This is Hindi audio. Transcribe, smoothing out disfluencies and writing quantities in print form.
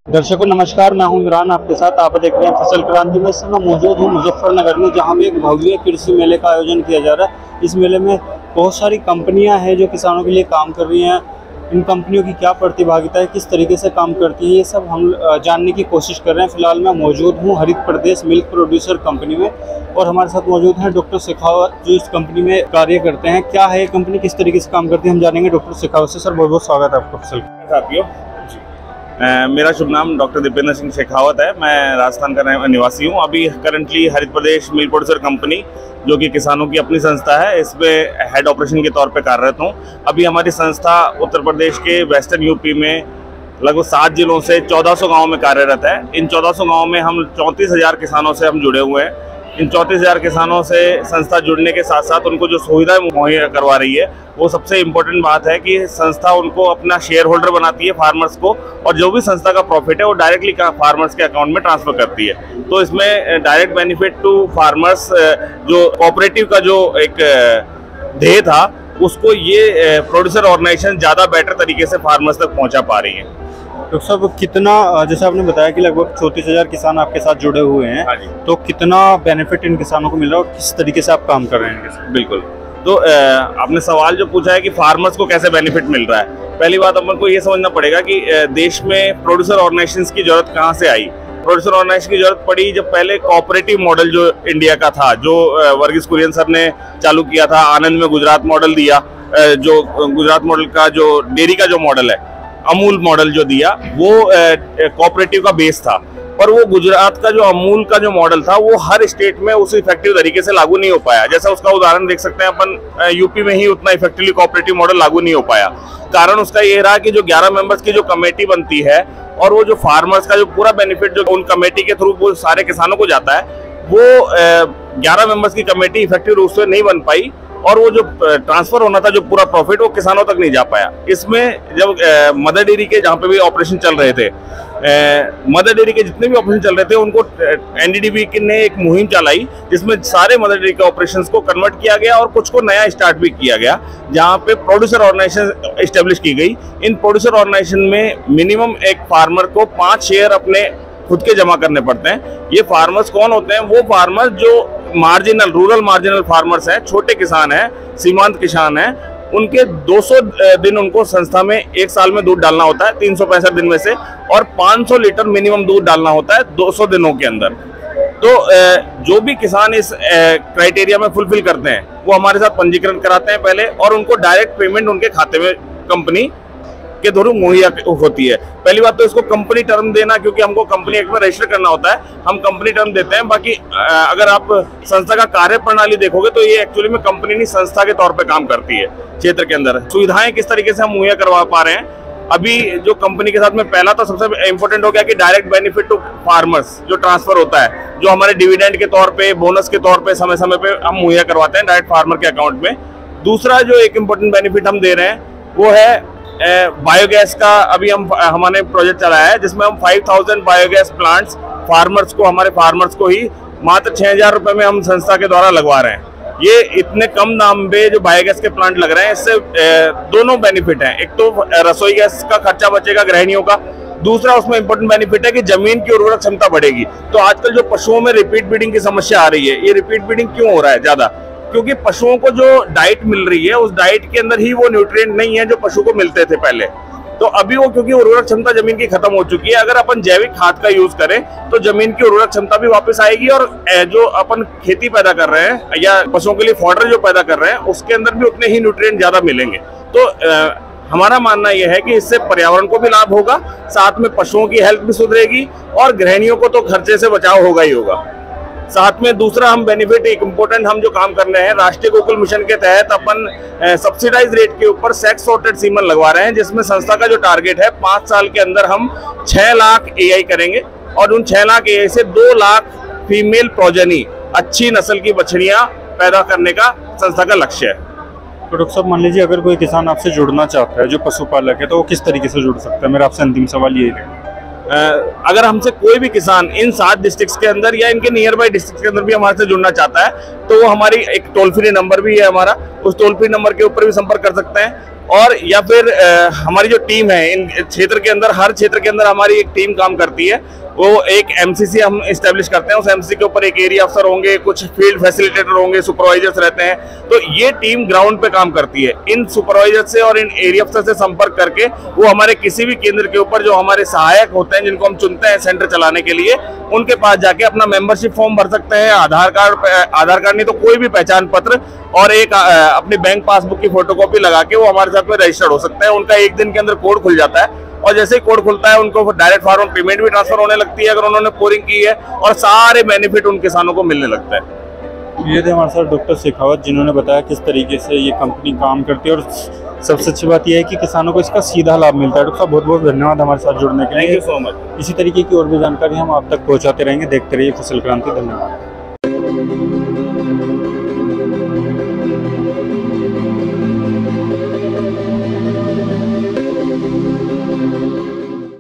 दर्शकों नमस्कार, मैं हूं इमरान आपके साथ। आप देख रहे हैं फसल क्रांति में। मैं मौजूद हूं मुजफ्फरनगर में, जहां पे एक भव्य कृषि मेले का आयोजन किया जा रहा है। इस मेले में बहुत सारी कंपनियां हैं जो किसानों के लिए काम कर रही हैं। इन कंपनियों की क्या प्रतिभागिता है, किस तरीके से काम करती है, ये सब हम जानने की कोशिश कर रहे हैं। फिलहाल मैं मौजूद हूँ हरित प्रदेश मिल्क प्रोड्यूसर कंपनी में, और हमारे साथ मौजूद हैं डॉक्टर शेखावत, जो इस कंपनी में कार्य करते हैं। क्या है ये कंपनी, किस तरीके से काम करती है, हम जानेंगे डॉक्टर शेखावत से। सर बहुत बहुत स्वागत है आपका फसल साथियों। मेरा शुभ नाम डॉक्टर दीपेंद्र सिंह शेखावत है। मैं राजस्थान का निवासी हूँ। अभी करंटली हरित प्रदेश मिल्क प्रोड्यूसर कंपनी, जो कि किसानों की अपनी संस्था है, इसमें हेड ऑपरेशन के तौर पे कार्यरत हूँ। अभी हमारी संस्था उत्तर प्रदेश के वेस्टर्न यूपी में लगभग 7 जिलों से 1400 गाँव में कार्यरत है। इन 1400 गाँव में हम 34,000 किसानों से हम जुड़े हुए हैं। इन 34,000 किसानों से संस्था जुड़ने के साथ साथ उनको जो सुविधाएं मुहैया करवा रही है, वो सबसे इम्पोर्टेंट बात है कि संस्था उनको अपना शेयर होल्डर बनाती है, फार्मर्स को, और जो भी संस्था का प्रॉफिट है वो डायरेक्टली फार्मर्स के अकाउंट में ट्रांसफर करती है। तो इसमें डायरेक्ट बेनिफिट टू फार्मर्स, जो कोऑपरेटिव का जो एक ध्येय था, उसको ये प्रोड्यूसर ऑर्गेनाइजेशन ज़्यादा बेटर तरीके से फार्मर्स तक पहुँचा पा रही है। तो सब कितना, जैसे आपने बताया कि लगभग 34,000 किसान आपके साथ जुड़े हुए हैं, तो कितना बेनिफिट इन किसानों को मिल रहा है और किस तरीके से आप काम कर रहे हैं? बिल्कुल। तो आपने सवाल जो पूछा है कि फार्मर्स को कैसे बेनिफिट मिल रहा है, पहली बात अपन को ये समझना पड़ेगा कि देश में प्रोड्यूसर ऑर्गेनाइजेशंस की जरूरत कहाँ से आई। प्रोड्यूसर ऑर्गेनाइजेशन की जरूरत पड़ी जब पहले कोऑपरेटिव मॉडल जो इंडिया का था, जो वर्गीस कुरियन सर ने चालू किया था, आनंद में गुजरात मॉडल दिया, जो गुजरात मॉडल का जो डेयरी का जो मॉडल है, अमूल मॉडल जो दिया, वो कोऑपरेटिव का बेस था। पर वो गुजरात का जो अमूल का जो मॉडल था, वो हर स्टेट में उस इफेक्टिव तरीके से लागू नहीं हो पाया। जैसा उसका उदाहरण देख सकते हैं अपन, यूपी में ही उतना इफेक्टिवली कोऑपरेटिव मॉडल लागू नहीं हो पाया। कारण उसका ये रहा कि जो 11 मेंबर्स की जो कमेटी बनती है, और वो जो फार्मर्स का जो पूरा बेनिफिट जो उन कमेटी के थ्रू वो सारे किसानों को जाता है, वो 11 मेंबर्स की कमेटी इफेक्टिव रूप से नहीं बन पाई, और वो जो ट्रांसफर होना था, जो पूरा प्रॉफिट, वो किसानों तक नहीं जा पाया। इसमें जब मदर डेयरी के जहाँ पे भी ऑपरेशन चल रहे थे, मदर डेयरी के जितने भी ऑपरेशन चल रहे थे, उनको एनडीडीबी ने एक मुहिम चलाई, जिसमें सारे मदर डेयरी के ऑपरेशंस को कन्वर्ट किया गया और कुछ को नया स्टार्ट भी किया गया, जहाँ पे प्रोड्यूसर ऑर्गेनाइजेशन एस्टेब्लिश की गई। इन प्रोड्यूसर ऑर्गेनाइजेशन में मिनिमम एक फार्मर को 5 शेयर अपने खुद के जमा करने पड़ते हैं। ये फार्मर्स कौन होते हैं? वो फार्मर्स जो मार्जिनल, रूरल मार्जिनल फार्मर्स हैं, छोटे किसान हैं, सीमांत किसान हैं। उनके 200 दिन उनको संस्था में एक साल में दूध डालना होता है, 365 दिन में से, और 500 लीटर मिनिमम दूध डालना होता है 200 दिनों के अंदर। तो जो भी किसान इस क्राइटेरिया में फुलफिल करते हैं, वो हमारे साथ पंजीकरण कराते हैं पहले, और उनको डायरेक्ट पेमेंट उनके खाते में कंपनी के थ्रू मुहैया होती है। पहली बात तो इसको कंपनी टर्म देना, क्योंकि हमको कंपनी एक्ट में रजिस्टर करना होता है, हम कंपनी टर्म देते हैं। बाकी अगर आप संस्था का कार्य प्रणाली देखोगे तो ये एक्चुअली में कंपनी नहीं संस्था के तौर पे काम करती है। क्षेत्र के अंदर सुविधाएं किस तरीके से हम मुहैया करवा पा रहे हैं, अभी जो कंपनी के साथ में पहला तो सबसे इंपॉर्टेंट हो गया कि डायरेक्ट बेनिफिट टू फार्मर्स जो ट्रांसफर होता है, जो हमारे डिविडेंड के तौर पे, बोनस के तौर पे समय समय पे हम मुहैया करवाते हैं डायरेक्ट फार्मर के अकाउंट में। दूसरा जो एक इम्पोर्टेंट बेनिफिट हम दे रहे हैं वो है बायोगैस का। अभी हमारे प्रोजेक्ट चलाया है जिसमें हम 5000 बायोगैस प्लांट्स हमारे फार्मर्स को ही मात्र 6000 रुपए में हम संस्था के द्वारा लगवा रहे हैं। ये इतने कम दाम पे जो बायोगैस के प्लांट लग रहे हैं, इससे दोनों बेनिफिट हैं। एक तो रसोई गैस का खर्चा बचेगा गृहिणियों का, दूसरा उसमें इंपॉर्टेंट बेनिफिट है कि जमीन की उर्वरक क्षमता बढ़ेगी। तो आजकल जो पशुओं में रिपीट ब्रीडिंग की समस्या आ रही है, ये रिपीट ब्रीडिंग क्यों हो रहा है ज्यादा? क्योंकि पशुओं को जो डाइट मिल रही है उस डाइट के अंदर ही वो न्यूट्रिएंट नहीं है जो पशु को मिलते थे पहले। तो अभी वो क्योंकि उर्वरक क्षमता जमीन की खत्म हो चुकी है, अगर अपन जैविक खाद का यूज करें तो जमीन की उर्वरक क्षमता भी वापस आएगी और जो अपन खेती पैदा कर रहे हैं या पशुओं के लिए फॉडर जो पैदा कर रहे हैं उसके अंदर भी उतने ही न्यूट्रिएंट ज्यादा मिलेंगे। तो हमारा मानना यह है कि इससे पर्यावरण को भी लाभ होगा, साथ में पशुओं की हेल्थ भी सुधरेगी और गृहिणियों को तो खर्चे से बचाव होगा ही होगा। साथ में दूसरा हम बेनिफिट एक इम्पोर्टेंट हम जो काम कर रहे हैं, राष्ट्रीय गोकुल मिशन के तहत अपन सब्सिडाइज रेट के ऊपर सेक्स सॉर्टेड सीमन लगवा रहे हैं, जिसमें संस्था का जो टारगेट है 5 साल के अंदर हम 6 लाख एआई करेंगे और उन 6 लाख एआई से 2 लाख फीमेल प्रोजनी अच्छी नस्ल की बछड़ियां पैदा करने का संस्था का लक्ष्य है। तो डॉक्टर साहब, मान लीजिए अगर कोई किसान आपसे जुड़ना चाहता है जो पशुपालक है, तो वो किस तरीके से जुड़ सकता है? मेरा आपसे अंतिम सवाल यही है। अगर हमसे कोई भी किसान इन 7 डिस्ट्रिक्ट्स के अंदर या इनके नियर बाई डिस्ट्रिक्ट्स के अंदर भी हमारे से जुड़ना चाहता है तो वो हमारी एक टोल फ्री नंबर भी है हमारा, उस टोल फ्री नंबर के ऊपर भी संपर्क कर सकते हैं। और या फिर हमारी जो टीम है इन क्षेत्र के अंदर, हर क्षेत्र के अंदर हमारी एक टीम काम करती है, वो एक एमसीसी हम एस्टेब्लिश करते हैं। उस एमसीसी के ऊपर एक एरिया अफसर होंगे, कुछ फील्ड फैसिलिटेटर होंगे, सुपरवाइजर्स रहते हैं। तो ये टीम ग्राउंड पे काम करती है। इन सुपरवाइजर से और इन एरिया अफसर से संपर्क करके वो हमारे किसी भी केंद्र के ऊपर जो हमारे सहायक होते हैं, जिनको हम चुनते हैं सेंटर चलाने के लिए, उनके पास जाके अपना मेंबरशिप फॉर्म भर सकते हैं, आधार कार्ड नहीं तो कोई भी पहचान पत्र और एक अपनी बैंक पासबुक की फोटोकॉपी लगा के वो हमारे साथ में रजिस्टर्ड हो सकते हैं। उनका एक दिन के अंदर कोड खुल जाता है और जैसे ही कोड खुलता है उनको डायरेक्ट फॉर्म पेमेंट भी ट्रांसफर होने लगती है अगर उन्होंने पोरिंग की है, और सारे बेनिफिट उन किसानों को मिलने लगता है। ये थे हमारे साथ डॉक्टर शेखावत, जिन्होंने बताया किस तरीके से ये कंपनी काम करती है और सबसे अच्छी बात यह है कि किसानों को इसका सीधा लाभ मिलता है। डॉक्टर साहब, बहुत बहुत धन्यवाद हमारे साथ जुड़ने के लिए। Thank you so much. इसी तरीके की और भी जानकारी हम आप तक पहुँचाते रहेंगे। देखते रहिए फसल क्रांति। धन्यवाद।